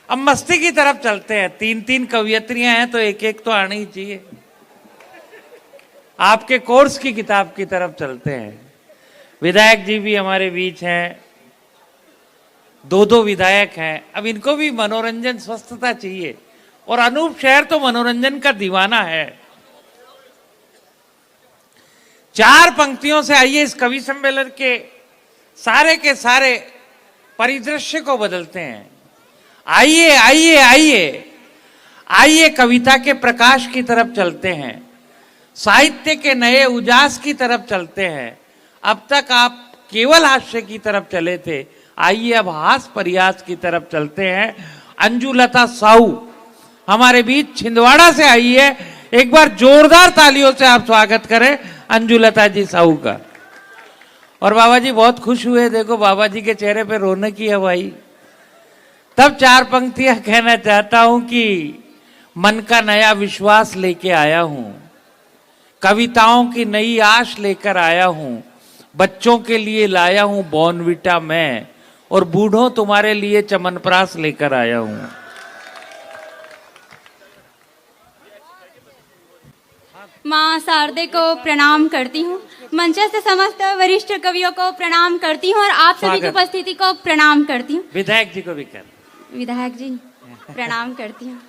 अब मस्ती की तरफ चलते हैं। 3-3 कवियत्रियां हैं तो एक एक तो आनी ही चाहिए। आपके कोर्स की किताब की तरफ चलते हैं। विधायक जी भी हमारे बीच हैं, 2-2 विधायक हैं। अब इनको भी मनोरंजन स्वस्थता चाहिए और अनूप शहर तो मनोरंजन का दीवाना है। 4 पंक्तियों से आइए इस कवि सम्मेलन के सारे परिदृश्य को बदलते हैं। आइए आइए आइए आइए कविता के प्रकाश की तरफ चलते हैं, साहित्य के नए उजास की तरफ चलते हैं। अब तक आप केवल हास्य की तरफ चले थे, आइए अब हास परिहास की तरफ चलते हैं। अंजुलता साहू हमारे बीच छिंदवाड़ा से आई है। एक बार जोरदार तालियों से आप स्वागत करें अंजुलता जी साहू का। और बाबा जी बहुत खुश हुए, देखो बाबा जी के चेहरे पे रौनक ही है भाई। तब 4 पंक्तियां कहना चाहता हूं कि मन का नया विश्वास लेके आया हूं, कविताओं की नई आश लेकर आया हूं, बच्चों के लिए लाया हूं बॉर्नविटा मैं, और बूढ़ों तुम्हारे लिए चमनप्राश लेकर आया हूं। माँ शारदे को प्रणाम करती हूँ, मंचस्थ समस्त वरिष्ठ कवियों को प्रणाम करती हूँ और आप सभी की उपस्थिति को प्रणाम करती हूँ। विधायक जी को भी कर। विधायक जी प्रणाम करती हूँ।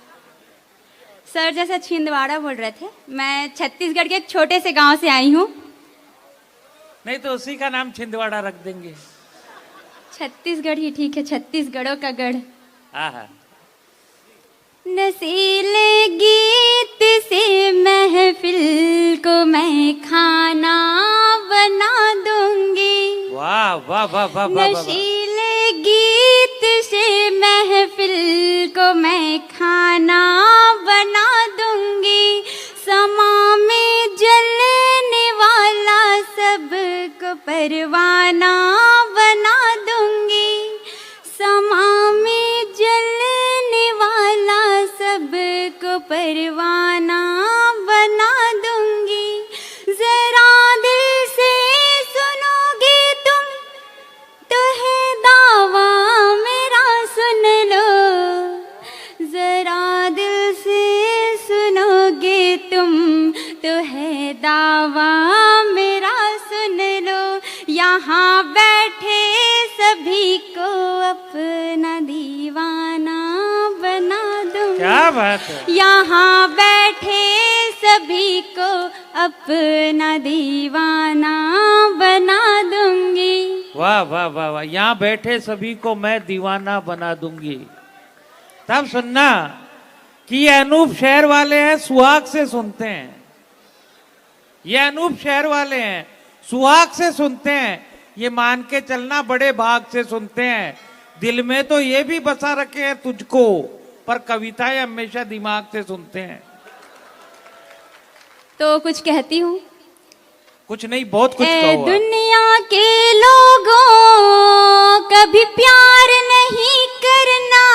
सर जैसा छिंदवाड़ा बोल रहे थे, मैं छत्तीसगढ़ के एक छोटे से गांव से आई हूँ। नहीं तो उसी का नाम छिंदवाड़ा रख देंगे। छत्तीसगढ़ ही ठीक है, छत्तीसगढ़ों का गढ़। हाँ। नशीले गीत से महफिल को मैं खाना बना दूंगी। वाह वाह वाह वाह वाह। नशीले गीत से महफिल को मैं खाना बना दूंगी। समा में जलने वाला सबको परवाना बना दूंगी। समा में जलने वाला सबको परवाना बना दूंगी। जरा दिल से सुनोगे तुम तो है दावा मेरा, सुन लो। जरा दिल से सुनोगे तुम तो है दावा मेरा, सुन लो। यहाँ बैठे सभी को अपना दीवाना बना दूंगी। क्या बात है। यहाँ बैठे सभी को अपना दीवाना बना दूंगी। वाह वाह वाह वाह। यहाँ बैठे सभी को मैं दीवाना बना दूंगी। तब सुनना कि ये अनूप शहर वाले हैं, सुहाग से सुनते हैं। ये अनूप शहर वाले हैं, सुहाग से सुनते हैं। ये मान के चलना बड़े भाग से सुनते हैं। दिल में तो ये भी बसा रखे हैं तुझको, पर कविताएं हमेशा दिमाग से सुनते हैं। तो कुछ कहती हूँ। कुछ नहीं, बहुत कुछ कहो। दुनिया के लोगों कभी प्यार नहीं करना।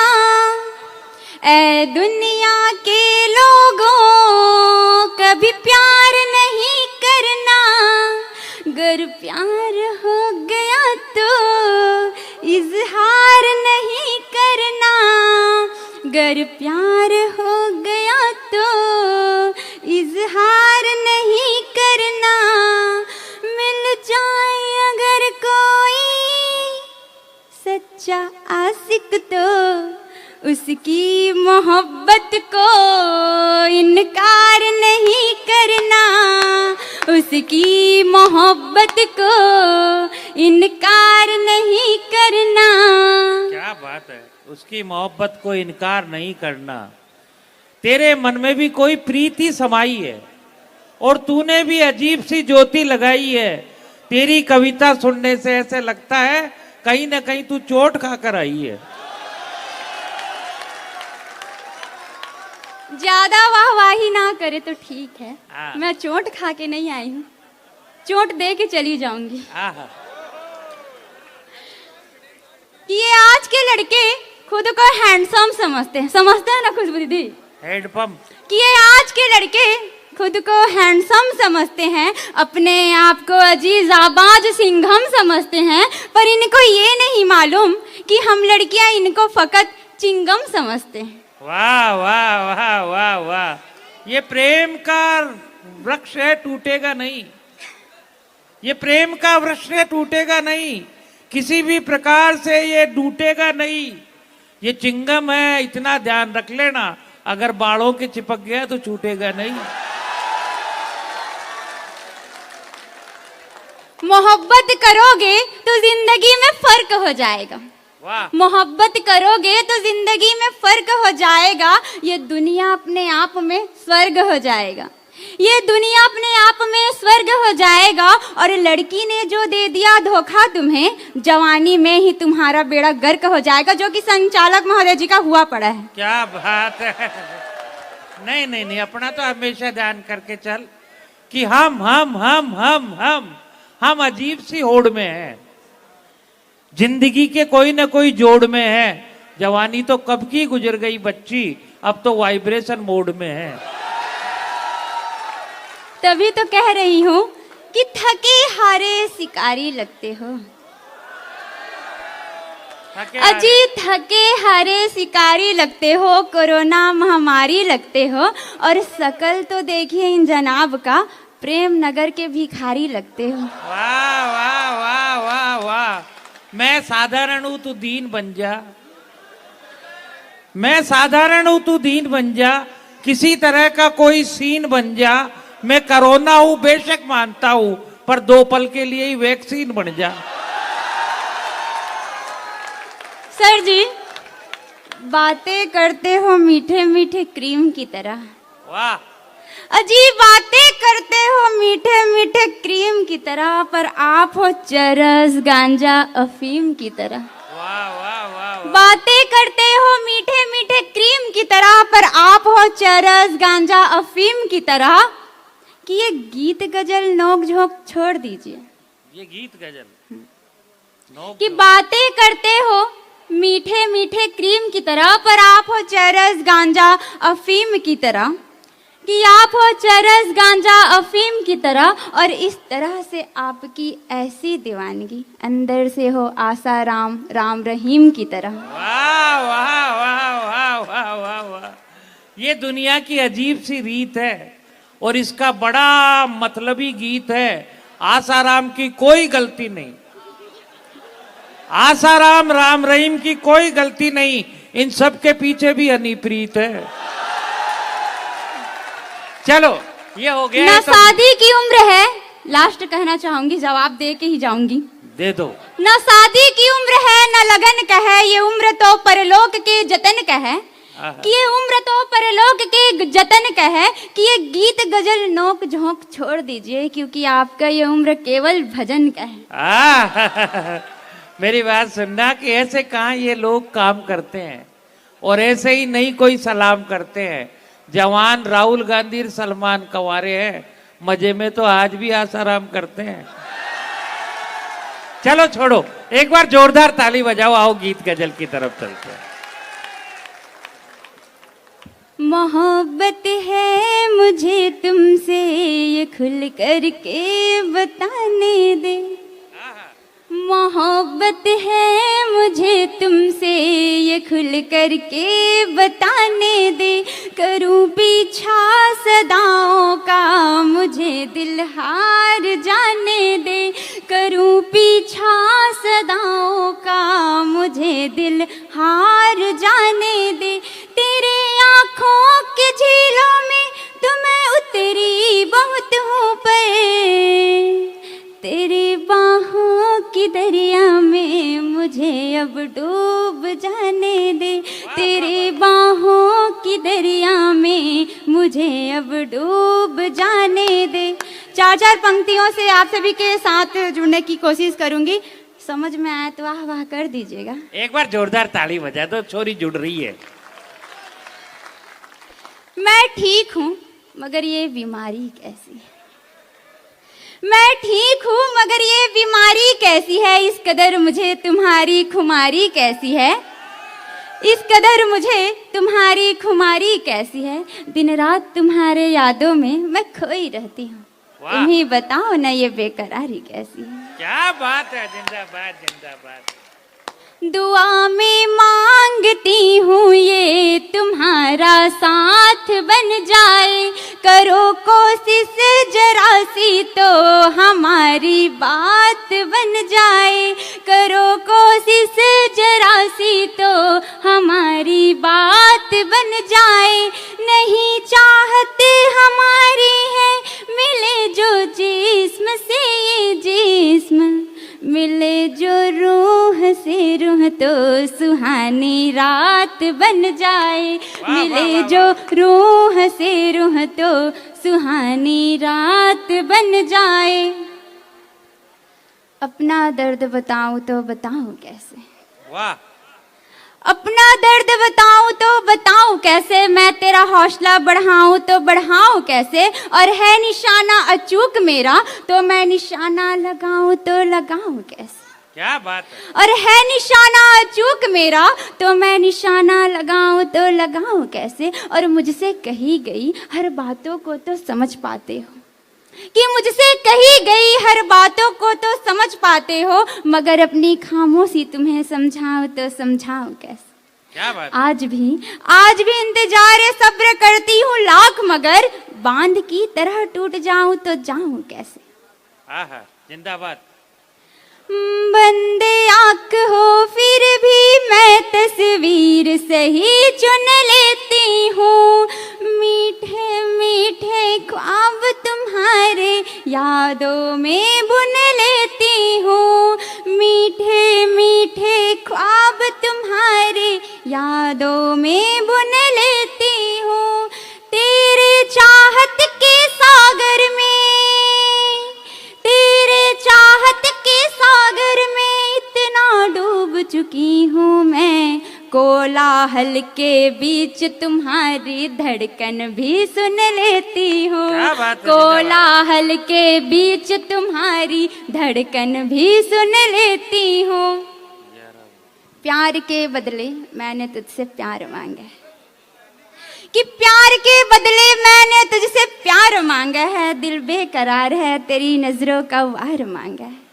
ऐ दुनिया के लोगों कभी प्यार नहीं करना। अगर प्यार हो गया तो इजहार नहीं करना। अगर प्यार हो गया तो इजहार नहीं करना। मिल जाए अगर कोई सच्चा आशिक तो उसकी मोहब्बत को इनकार नहीं करना। उसकी मोहब्बत को इनकार नहीं करना। क्या बात है, उसकी मोहब्बत को इनकार नहीं करना। तेरे मन में भी कोई प्रीति समाई है और तूने भी अजीब सी ज्योति लगाई है। तेरी कविता सुनने से ऐसे लगता है कहीं ना कहीं तू चोट खाकर आई है। ज्यादा वाहवाही ना करे तो ठीक है। मैं चोट खा के नहीं आई हूँ, चोट दे के चली जाऊंगी। ये आज के लड़के खुद को हैंडसम समझते हैं ना खुशबू दीदी? हैंडपंप। कि ये आज के लड़के खुद को हैंडसम समझते हैं, अपने आप को अजीज आबाज सिंघम समझते हैं, पर इनको ये नहीं मालूम कि हम लड़कियां इनको फकत चिंगम समझते हैं। वाह वाह वाह वाह वाह, ये प्रेम का वृक्ष है, टूटेगा नहीं। ये प्रेम का वृक्ष है, टूटेगा नहीं, किसी भी प्रकार से ये टूटेगा नहीं। ये चिंगम है, इतना ध्यान रख लेना, अगर बालों के चिपक गया तो छूटेगा नहीं। मोहब्बत करोगे तो जिंदगी में फर्क हो जाएगा। वाह, मोहब्बत करोगे तो जिंदगी में फर्क हो जाएगा। ये दुनिया अपने आप में स्वर्ग हो जाएगा। ये दुनिया अपने आप में स्वर्ग हो जाएगा। और लड़की ने जो दे दिया धोखा तुम्हें, जवानी में ही तुम्हारा बेड़ा गर्क हो जाएगा, जो कि संचालक महोदय जी का हुआ पड़ा है। क्या बात है। नहीं नहीं नहीं, अपना तो हमेशा ध्यान करके चल कि हम अजीब सी होड़ में हैं, जिंदगी के कोई ना कोई जोड़ में है। जवानी तो कब की गुजर गई बच्ची, अब तो वाइब्रेशन मोड में है। तभी तो कह रही हूँ कि थके हारे शिकारी लगते हो। अजी थके हारे शिकारी लगते हो, कोरोना महामारी लगते हो। और शकल तो देखिए इन जनाब का, प्रेम नगर के भिखारी लगते हो। वाह वाह वाह वाह वाह, मैं साधारण हूं तू दीन बन जा, मैं साधारण हूं तू दीन बन जा, किसी तरह का कोई सीन बन जा। मैं कोरोना हूं बेशक मानता हूं, पर 2 पल के लिए ही वैक्सीन बन जा। सर जी, बातें करते हो मीठे मीठे क्रीम की तरह। वाह, अजीब बातें करते हो मीठे मीठे क्रीम की तरह, पर आप हो चरस गांजा अफीम की तरह। वाह वाह वाह, बातें करते हो मीठे मीठे क्रीम की तरह, पर आप हो चरस गांजा अफीम की तरह। कि ये गीत गजल नोक झोंक छोड़ दीजिए। ये गीत गजल कि बातें करते हो मीठे मीठे क्रीम की तरह, पर आप हो चरस गांजा अफीम की तरह। कि आप हो चरस गांजा अफीम की तरह, और इस तरह से आपकी ऐसी दीवानगी अंदर से हो आसा राम राम रहीम की तरह। वाह वाह वाह वाह वाह वाह वाह, ये दुनिया की अजीब सी रीत है और इसका बड़ा मतलबी गीत है। आसाराम की कोई गलती नहीं, आसाराम राम रहीम की कोई गलती नहीं, इन सब के पीछे भी हनीप्रीत है। चलो ये हो गया। ना शादी की उम्र है, लास्ट कहना चाहूंगी, जवाब दे के ही जाऊंगी। दे दो। ना शादी की उम्र है ना लगन का है, ये उम्र तो परलोक के जतन का है। कि ये उम्र तो परलोक के जतन का है। कि ये गीत गजल नोक झोंक छोड़ दीजिए, क्योंकि आपका ये उम्र केवल भजन का है। मेरी बात सुनना कि ऐसे कहाँ ये लोग काम करते हैं, और ऐसे ही नहीं कोई सलाम करते हैं। जवान राहुल गांधी सलमान कंवारे हैं, मजे में तो आज भी आसाराम करते हैं। चलो छोड़ो, एक बार जोरदार ताली बजाओ, आओ गीत गजल की तरफ चलते हैं। मोहब्बत है मुझे तुमसे ये खुल कर के बताने दे। मोहब्बत है मुझे तुमसे ये खुल कर के बताने दे। करूं पीछा सदाओं का मुझे दिल हार जाने दे। करूं पीछा सदाओं का मुझे दिल हार जाने दे। तेरे आँखों के झीलों में तुम्हें उतरी बहुत हूँ पर, तेरे बाहों की दरिया में मुझे अब डूब जाने दे। तेरे बाहों की दरिया में मुझे अब डूब जाने दे। 4-4 पंक्तियों से आप सभी के साथ जुड़ने की कोशिश करूंगी, समझ में आए तो वाह वाह कर दीजिएगा। एक बार जोरदार ताली बजा दो, छोरी जुड़ रही है। मैं ठीक हूँ मगर ये बीमारी कैसी है। मैं ठीक हूँ मगर ये बीमारी कैसी है। इस कदर मुझे तुम्हारी खुमारी कैसी है। इस कदर मुझे तुम्हारी खुमारी कैसी है। दिन रात तुम्हारे यादों में मैं खोई रहती हूँ। तुम ही बताओ ना ये बेकरारी कैसी है। क्या बात है, जिंदाबाद जिंदाबाद। दुआ में मांगती हूँ ये तुम्हारा साथ बन जाए, करो कोशिश जरा सी तो हमारी बात बन जाए, करो कोशिश जरा सी तो हमारी बात बन जाए। नहीं चाहत हमारी है मिले जो जिस्म से ये जिस्म, मिले जो रूह से रूह तो सुहानी रात बन जाए, मिले जो रूह से रूह तो सुहानी रात बन जाए। अपना दर्द बताऊं तो बताऊं कैसे, वाह, अपना दर्द बताऊं तो बताऊं कैसे, मैं तेरा हौसला बढ़ाऊं तो बढ़ाऊं कैसे, और है निशाना अचूक मेरा तो मैं निशाना लगाऊं तो लगाऊं कैसे। क्या बात है। और है निशाना अचूक मेरा तो मैं निशाना लगाऊं तो लगाऊं कैसे। और मुझसे कही गई हर बातों को तो समझ पाते हो, कि मुझसे कही गई हर बातों को तो समझ पाते हो, मगर अपनी खामोशी तुम्हें समझाऊं तो समझाऊं कैसे। क्या बात। आज भी इंतजार सब्र करती हूँ लाख, मगर बांध की तरह टूट जाऊं तो जाऊं कैसे। आहा, जिंदाबाद। बंदे आंख हो फिर भी मैं तस्वीर सही चुन लेती हूँ, मीठे मीठे ख्वाब तुम्हारे यादों में बुन लेती हूँ, मीठे मीठे ख्वाब तुम्हारे यादों में बुन लेती हूँ। तेरे चाहत के सागर में, तेरे चाहत के सागर में इतना डूब चुकी हूँ मैं, कोलाहल के बीच तुम्हारी धड़कन भी सुन लेती हूँ, कोलाहल के बीच तुम्हारी धड़कन भी सुन लेती हूँ। प्यार के बदले मैंने तुझसे प्यार मांगा है, कि प्यार के बदले मैंने तुझसे प्यार मांगा है, दिल बेकरार है तेरी नजरों का वार मांगा है,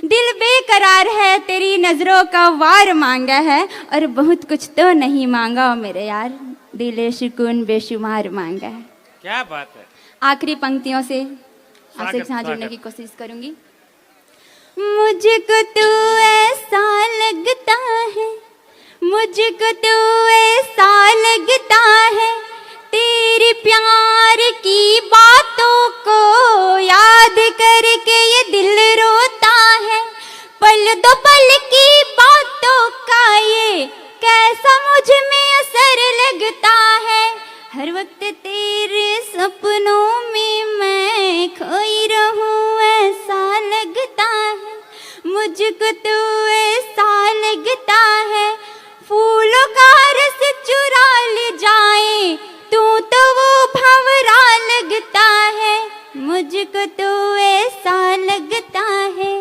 दिल बेकरार है तेरी नजरों का वार मांगा है, और बहुत कुछ तो नहीं मांगा मेरे यार, दिल सुकून बेशुमार मांगा है। क्या बात है। आखिरी पंक्तियों से आपसे एक साथ जुड़ने की कोशिश करूंगी। मुझको तू ऐसा लगता है, मुझको तू ऐसा लगता है, तेरी प्यार की बातों को याद करके ये दिल रोता है, पल दो पल की बातों का ये कैसा मुझ में असर लगता है, हर वक्त तेरे सपनों में मैं खोई रहूं ऐसा लगता है, मुझको तू ऐसा लगता है, फूलों का रस चुरा ले जाए तू तो वो भंवरा लगता है, मुझको तो ऐसा लगता है,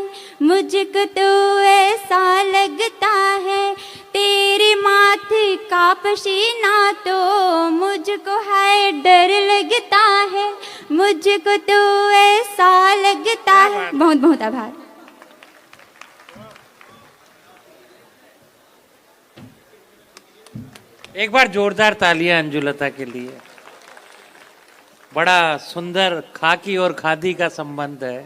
मुझको तो ऐसा लगता है, तेरे माथे का पसीना तो मुझको है डर लगता है, मुझको तो ऐसा लगता है। बहुत बहुत आभार। एक बार जोरदार तालियां अंजुलता के लिए। बड़ा सुंदर खाकी और खादी का संबंध है।